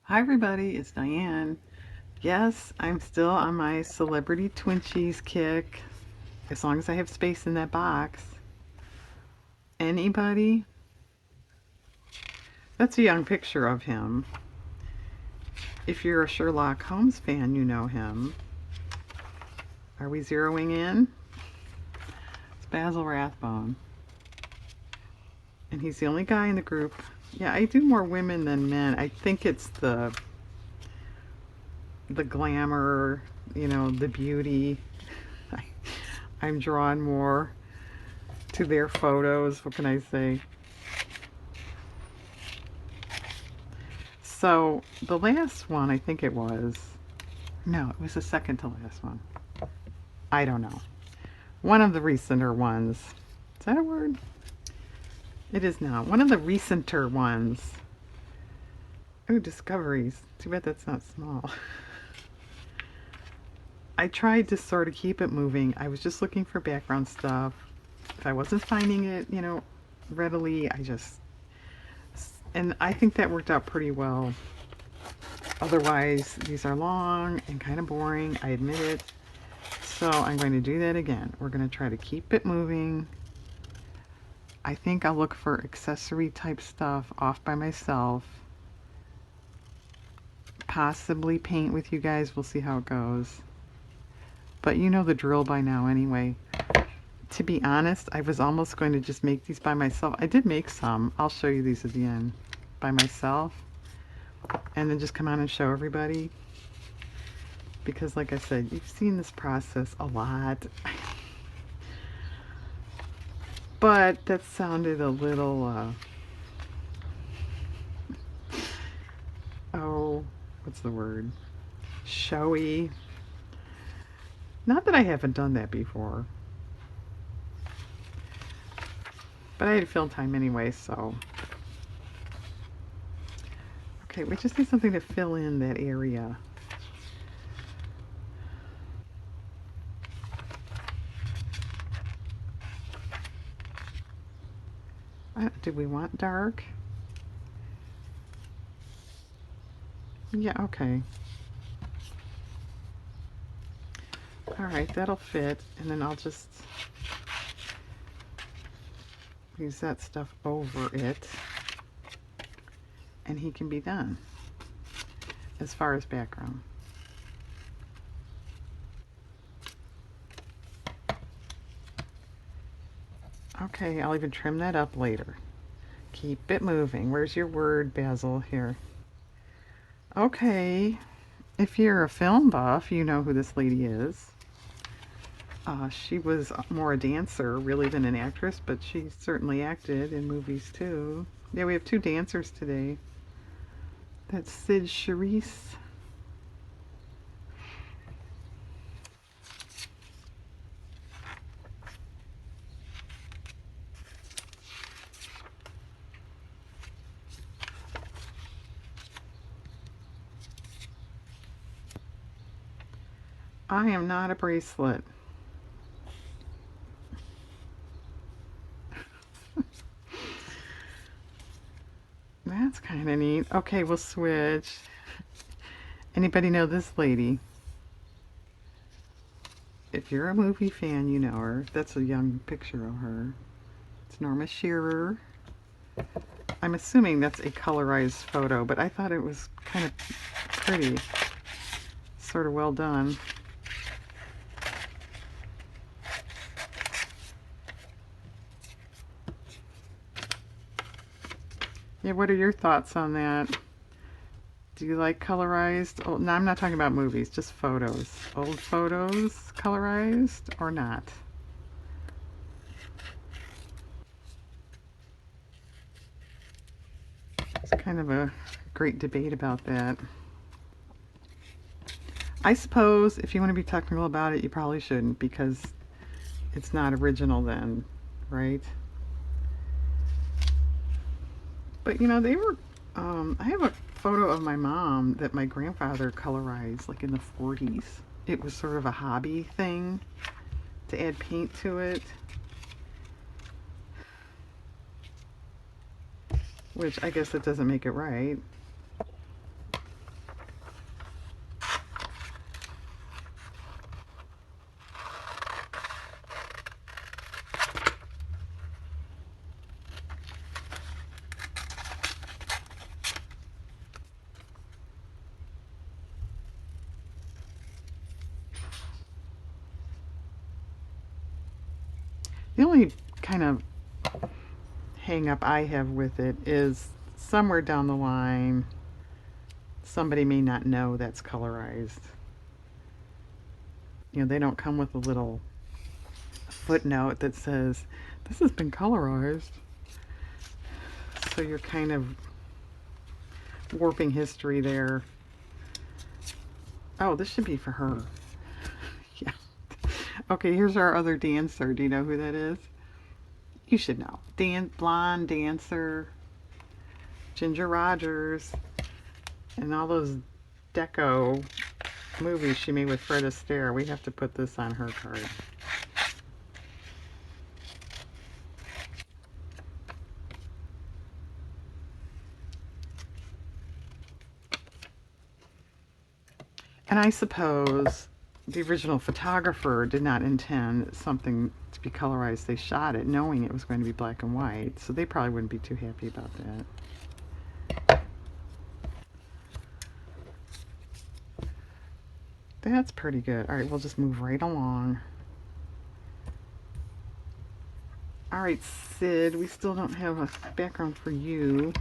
Hi everybody, it's Diane. Yes, I'm still on my celebrity Twinchies kick, as long as I have space in that box. Anybody? That's a young picture of him. If you're a Sherlock Holmes fan, you know him. Are we zeroing in? It's Basil Rathbone. And he's the only guy in the group. Yeah, I do more women than men. I think it's the glamour, the beauty. I, I'm drawn more to their photos. What can I say? So the last one, I think it was, no, it was the second to last one. I don't know. One of the recenter ones. Is that a word? It is now. One of the recenter ones. Oh, discoveries. Too bad that's not small. I tried to sort of keep it moving. I was just looking for background stuff. If I wasn't finding it, readily, and I think that worked out pretty well. Otherwise, these are long and kind of boring. I admit it. So I'm going to do that again. We're going to try to keep it moving. I think I'll look for accessory type stuff off by myself. Possibly paint with you guys. We'll see how it goes. But you know the drill by now anyway. To be honest, I was almost going to just make these by myself. I did make some. I'll show you these at the end. By myself. And then just come on and show everybody. Because like I said, you've seen this process a lot. But that sounded a little, oh, what's the word? Showy. Not that I haven't done that before. But I had film time anyway, so. Okay, we just need something to fill in that area. Do we want dark? Yeah, okay. Alright, that'll fit. And then I'll just use that stuff over it. And he can be done. As far as background. Okay, I'll even trim that up later. Keep it moving. Where's your word, Basil? Here. Okay. If you're a film buff, you know who this lady is. She was more a dancer, really, than an actress, but she certainly acted in movies, too. Yeah, we have two dancers today. That's Sid Charisse. I am not a bracelet. That's kind of neat. Okay, we'll switch. Anybody know this lady? If you're a movie fan, you know her. That's a young picture of her. It's Norma Shearer. I'm assuming that's a colorized photo, but I thought it was kind of pretty. Sort of well done. Yeah, what are your thoughts on that? Do you like colorized? Oh, no, I'm not talking about movies, just photos. Old photos, colorized or not? It's kind of a great debate about that. I suppose if you want to be technical about it, you probably shouldn't because it's not original then, right? But they were, I have a photo of my mom that my grandfather colorized like in the 40s. It was sort of a hobby thing to add paint to it. Which I guess that doesn't make it right. The only kind of hang up I have with it is somewhere down the line somebody may not know that's colorized. You know, they don't come with a little footnote that says this has been colorized. So you're kind of warping history there. Oh, this should be for her. Yeah. Okay, here's our other dancer. Do you know who that is? You should know. Blonde dancer, Ginger Rogers, and all those deco movies she made with Fred Astaire. We have to put this on her card. And I suppose the original photographer did not intend something to be colorized. They shot it knowing it was going to be black and white, so they probably wouldn't be too happy about that. That's pretty good. All right, we'll just move right along. All right, Sid, we still don't have a background for you.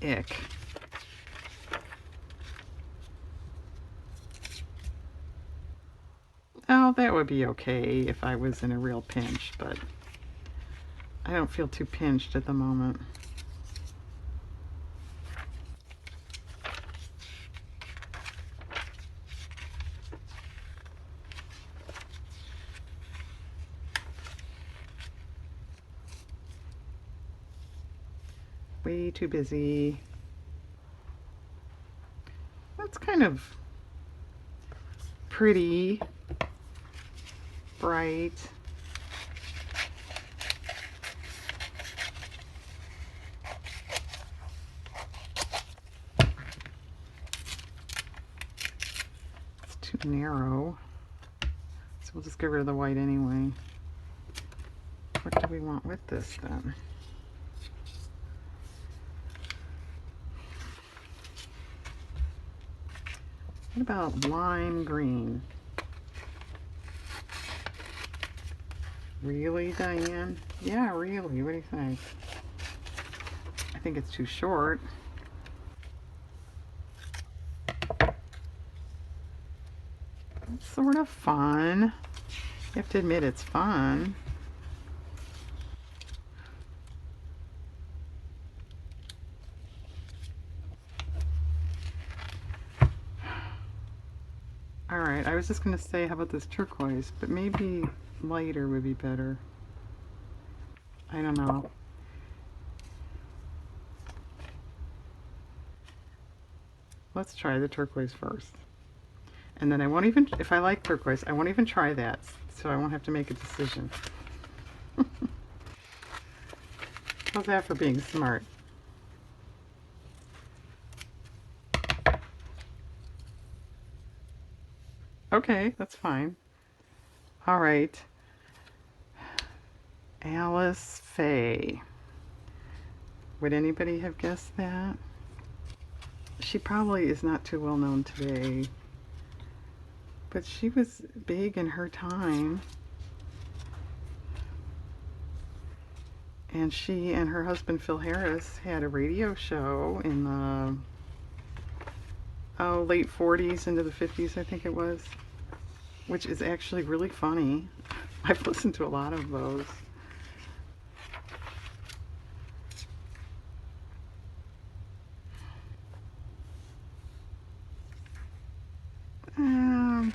Ick. Oh, that would be okay if I was in a real pinch, but I don't feel too pinched at the moment. Way too busy. That's kind of pretty, bright. It's too narrow. So we'll just get rid of the white anyway. What do we want with this then? What about lime green? Really, Diane? Yeah, really. What do you think? I think it's too short. It's sort of fun. You have to admit it's fun. Alright, I was just going to say, how about this turquoise? But maybe lighter would be better. I don't know. Let's try the turquoise first. And then I won't even, if I like turquoise, I won't even try that. So I won't have to make a decision. How's that for being smart? Okay, that's fine. All right. Alice Faye. Would anybody have guessed that? She probably is not too well known today, but she was big in her time. And she and her husband Phil Harris had a radio show in the late 40s into the 50s, I think it was, which is actually really funny. I've listened to a lot of those.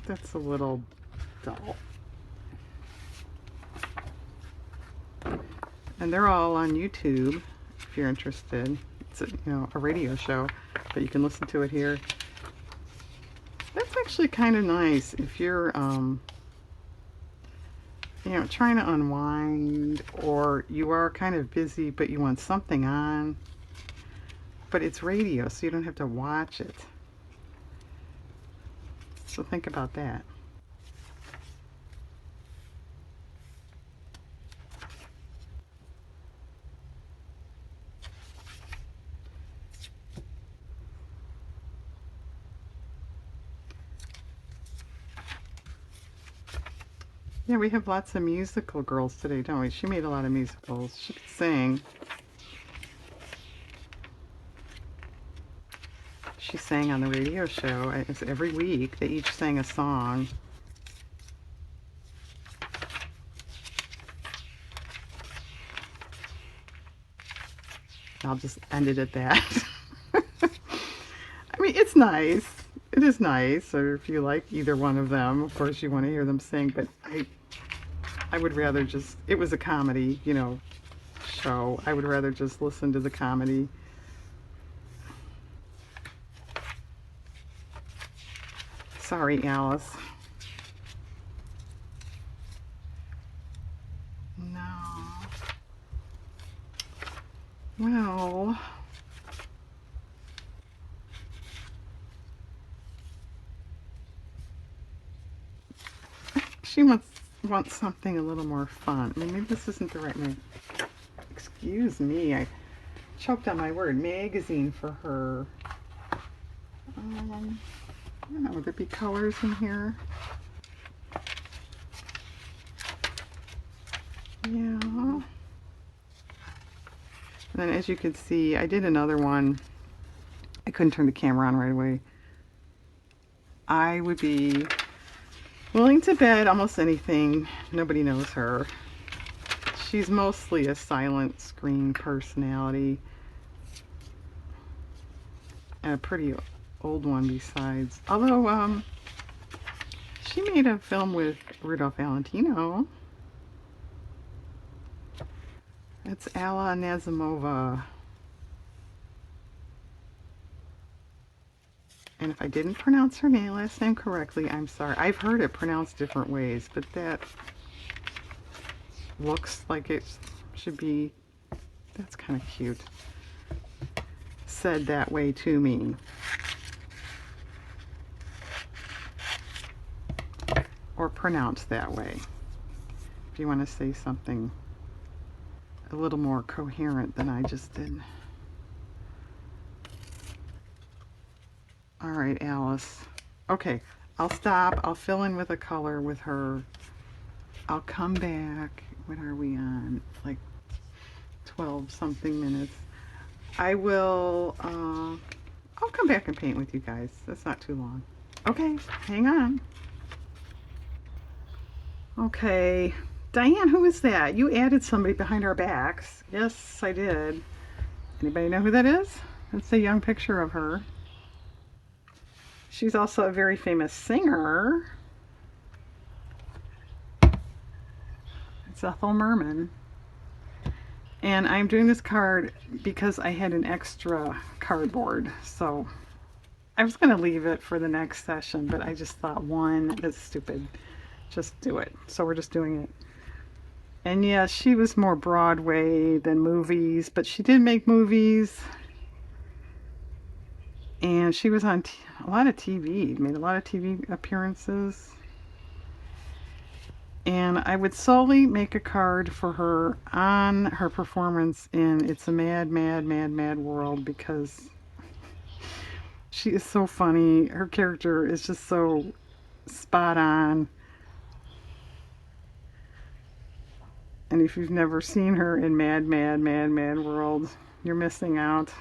That's a little dull. And they're all on YouTube if you're interested. It's a radio show, but you can listen to it here. That's actually kind of nice if you're trying to unwind, or you are kind of busy but you want something on, but it's radio, so you don't have to watch it. So think about that. Yeah, we have lots of musical girls today, don't we? She made a lot of musicals. She could sing. She sang on the radio show. It's every week. They each sang a song. I'll just end it at that. I mean, it's nice. It is nice. Or if you like either one of them, of course you want to hear them sing. But I would rather just, it was a comedy, show. I would rather just listen to the comedy. Sorry, Alice. No. Well, she wants something a little more fun. I mean, maybe this isn't the right name. Excuse me, I choked on my word. Magazine for her. I don't know, would there be colors in here? Yeah. And then as you can see, I did another one. I couldn't turn the camera on right away. I would be willing to bet almost anything. Nobody knows her. She's mostly a silent screen personality. And a pretty old one besides. Although, she made a film with Rudolph Valentino. It's Alla Nazimova. And if I didn't pronounce her last name correctly, I'm sorry. I've heard it pronounced different ways, but that looks like it should be, that's kind of cute, said that way to me. Or pronounced that way. If you want to say something a little more coherent than I just did. All right, Alice. Okay, I'll stop. I'll fill in with a color with her. I'll come back. What are we on? Like 12 something minutes. I will, I'll come back and paint with you guys. That's not too long. Okay, hang on. Okay. Diane, who is that? You added somebody behind our backs. Yes, I did. Anybody know who that is? That's a young picture of her. She's also a very famous singer. It's Ethel Merman. And I'm doing this card because I had an extra cardboard. So I was going to leave it for the next session, but I just thought, one, that's stupid. Just do it. So we're just doing it. And yeah, she was more Broadway than movies, but she did make movies. And she was on a lot of TV, made a lot of TV appearances. And I would solely make a card for her on her performance in It's a Mad, Mad, Mad, Mad World because she is so funny. Her character is just so spot on. And if you've never seen her in Mad, Mad, Mad, Mad World, you're missing out.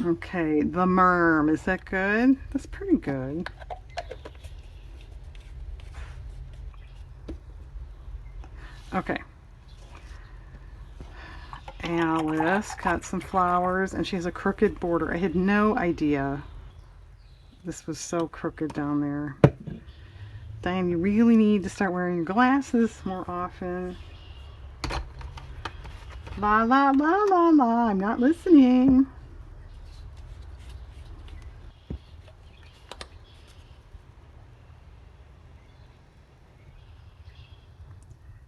Okay, the Merm. Is that good? That's pretty good. Okay. Alice got some flowers and she has a crooked border. I had no idea this was so crooked down there. Diane, you really need to start wearing your glasses more often. La la la la la, I'm not listening.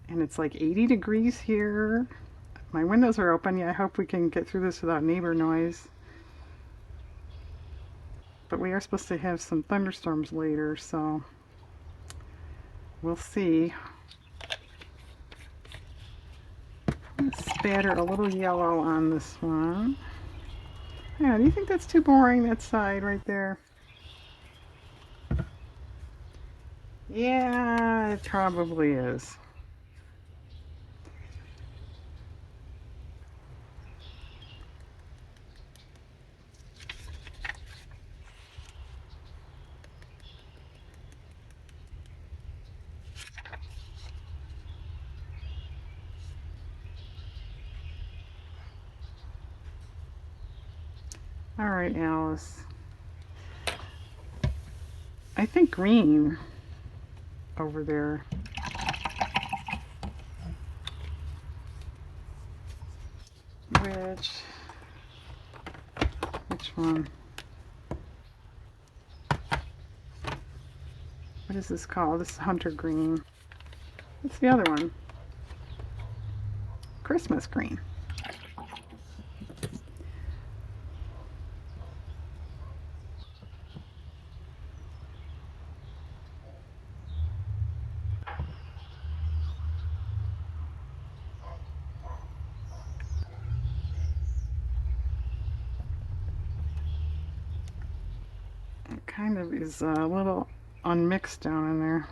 And it's like 80 degrees here. My windows are open. Yeah, I hope we can get through this without neighbor noise. But we are supposed to have some thunderstorms later, so we'll see. Spatter a little yellow on this one. Yeah, do you think that's too boring, that side right there? Yeah, it probably is. All right, Alice. I think green over there. Which one? What is this called? This is hunter green. What's the other one? Christmas green. It kind of is a little unmixed down in there.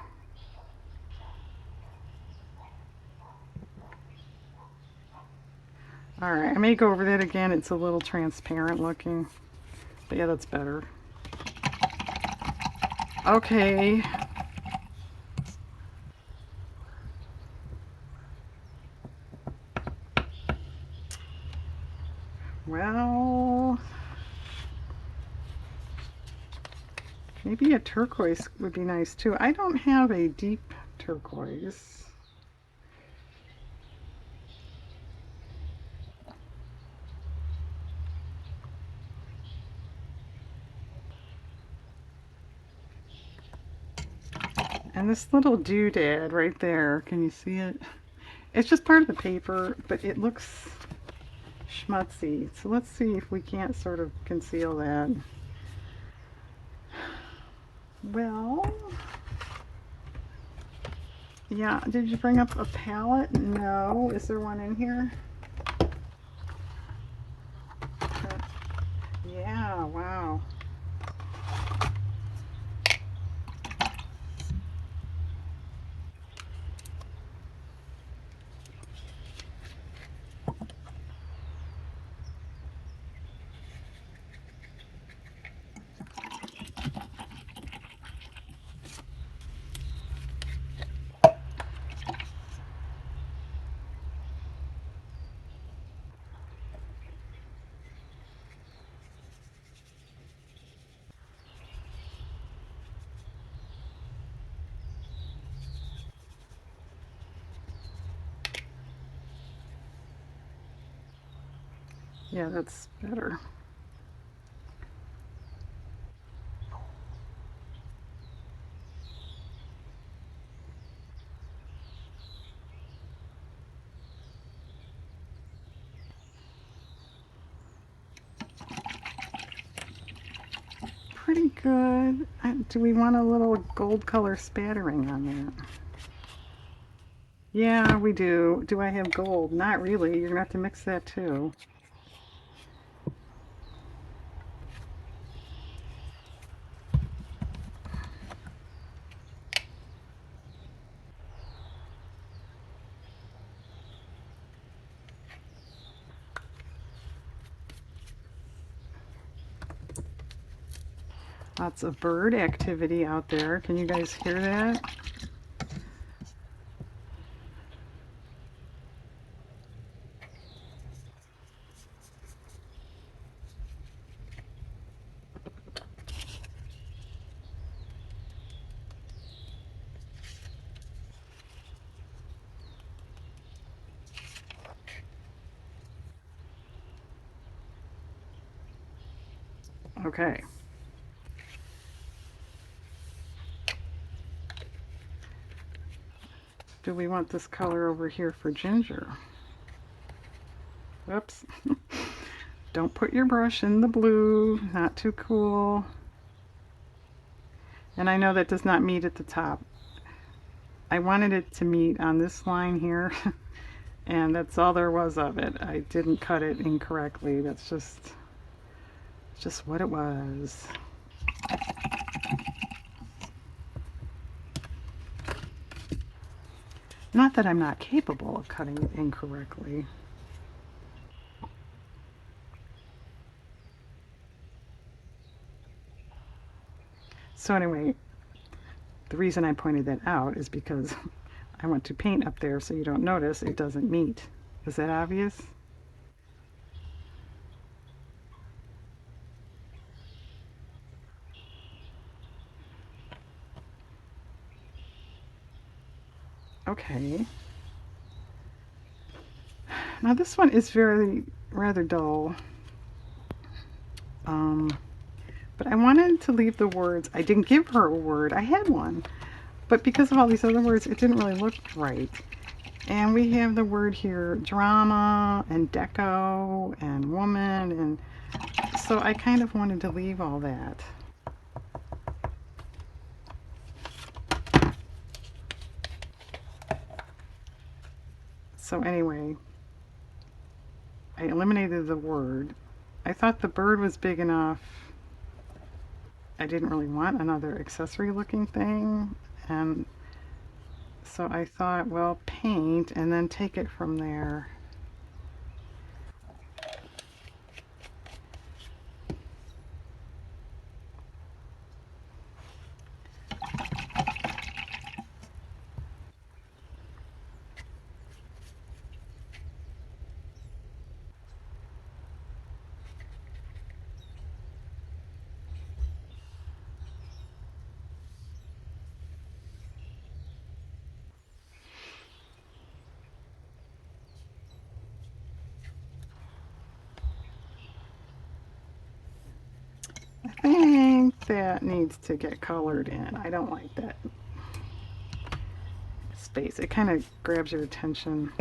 All right, I may go over that again. It's a little transparent looking. But yeah, that's better. Okay. Well, maybe a turquoise would be nice too. I don't have a deep turquoise. And this little doodad right there, can you see it? It's just part of the paper, but it looks schmutzy. So let's see if we can't sort of conceal that. Well, yeah, did you bring up a palette? No. Is there one in here? Yeah, wow. Yeah, that's better. Pretty good. Do we want a little gold color spattering on that? Yeah, we do. Do I have gold? Not really. You're gonna have to mix that too. Lots of bird activity out there. Can you guys hear that? Okay. Do we want this color over here for ginger? Whoops. Don't put your brush in the blue. Not too cool. And I know that does not meet at the top. I wanted it to meet on this line here, and that's all there was of it. I didn't cut it incorrectly. That's just what it was. Not that I'm not capable of cutting it incorrectly. So anyway, the reason I pointed that out is because I want to paint up there so you don't notice it doesn't meet. Is that obvious? Okay. Now this one is rather dull. But I wanted to leave the words. I didn't give her a word. I had one. But because of all these other words, it didn't really look right. And we have the word here, drama and deco and woman. And so I kind of wanted to leave all that. So anyway, I eliminated the word. I thought the bird was big enough. I didn't really want another accessory looking thing. And so I thought, well, paint and then take it from there. I think that needs to get colored in. I don't like that space. It kind of grabs your attention.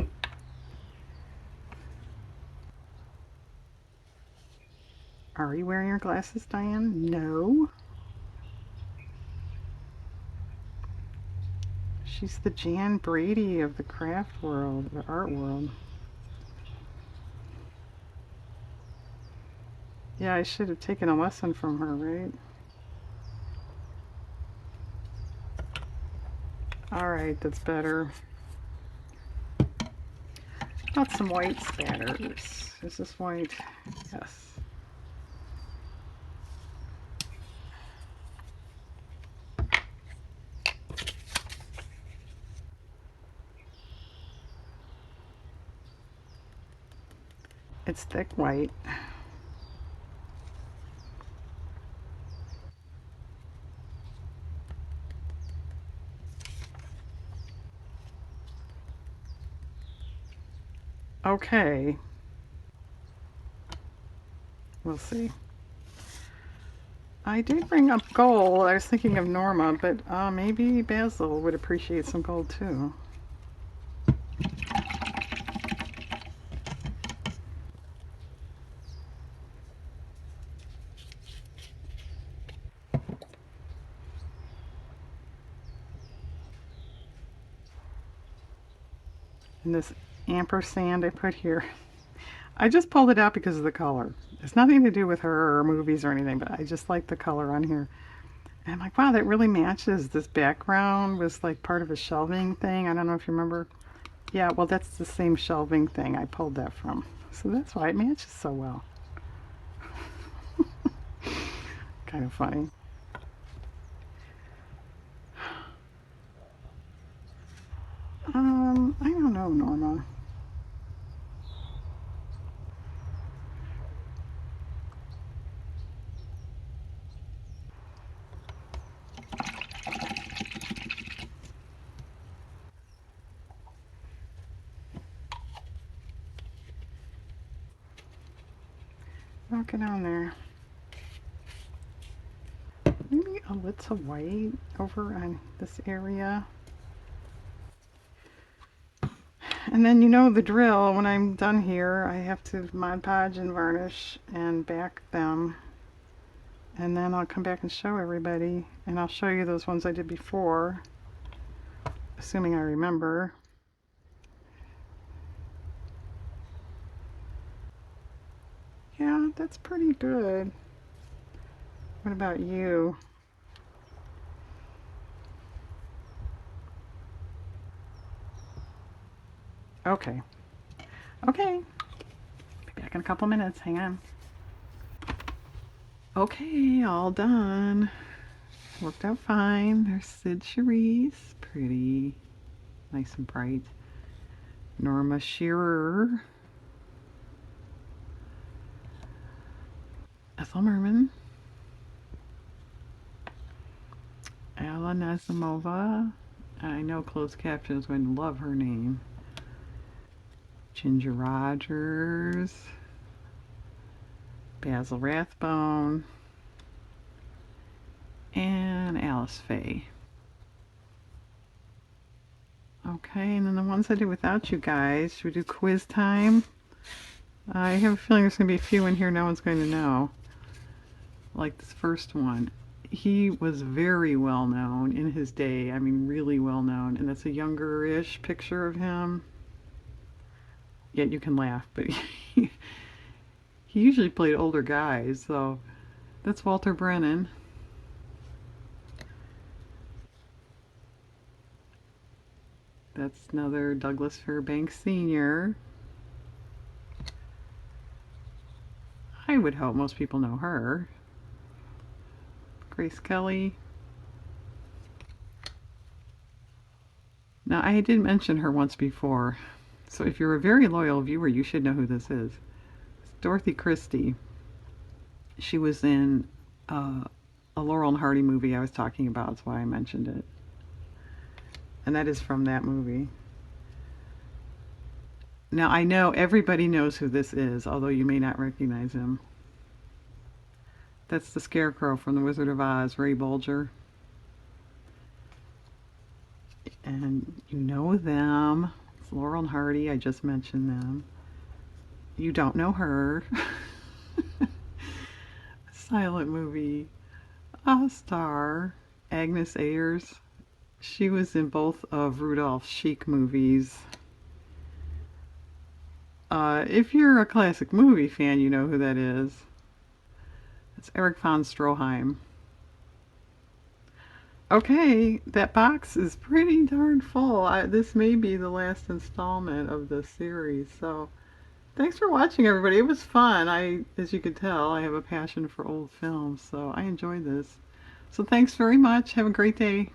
Are you wearing your glasses, Diane? No. She's the Jan Brady of the craft world, the art world. Yeah, I should have taken a lesson from her, right? Alright, that's better. Got some white spatters. Is this white? Yes. It's thick white. Okay. We'll see. I did bring up gold. I was thinking of Norma, but maybe Basil would appreciate some gold too. And this ampersand I put here, I just pulled it out because of the color. It's nothing to do with her or movies or anything, but I just like the color on here. And I'm like, wow, that really matches. This background was like part of a shelving thing. I don't know if you remember. Yeah, well, that's the same shelving thing I pulled that from. So that's why it matches so well. Kind of funny. I don't know, Norma. I'll get on there. Maybe a little white over on this area. And then you know the drill. When I'm done here, I have to Mod Podge and varnish and back them. and then I'll come back and show everybody, and I'll show you those ones I did before, assuming I remember. Yeah, that's pretty good. What about you? Okay. Okay. Be back in a couple minutes. Hang on. Okay, all done. Worked out fine. There's Sid Charisse. Pretty. Nice and bright. Norma Shearer. Ethel Merman. Alla Nazimova. I know closed caption is going to love her name. Ginger Rogers. Basil Rathbone. And Alice Faye. Okay, and then the ones I did without you guys. Should we do quiz time? I have a feeling there's going to be a few in here no one's going to know. Like this first one. He was very well known in his day. I mean, really well known. And that's a younger-ish picture of him. Yet you can laugh, but he usually played older guys, so that's Walter Brennan. That's another Douglas Fairbanks Sr. I would hope most people know her. Grace Kelly. Now, I did mention her once before, so if you're a very loyal viewer, you should know who this is. It's Dorothy Christie. She was in a Laurel and Hardy movie I was talking about, that's why I mentioned it. And that is from that movie. Now, I know everybody knows who this is, although you may not recognize him. That's the Scarecrow from The Wizard of Oz, Ray Bolger. And you know them. It's Laurel and Hardy, I just mentioned them. You don't know her. Silent movie. A star. Agnes Ayers. She was in both of Rudolph's Chic movies. If you're a classic movie fan, you know who that is. It's Eric von Stroheim. Okay, that box is pretty darn full. This may be the last installment of the series, so thanks for watching, everybody. It was fun. As you could tell, I have a passion for old films, so I enjoyed this. So thanks very much. Have a great day.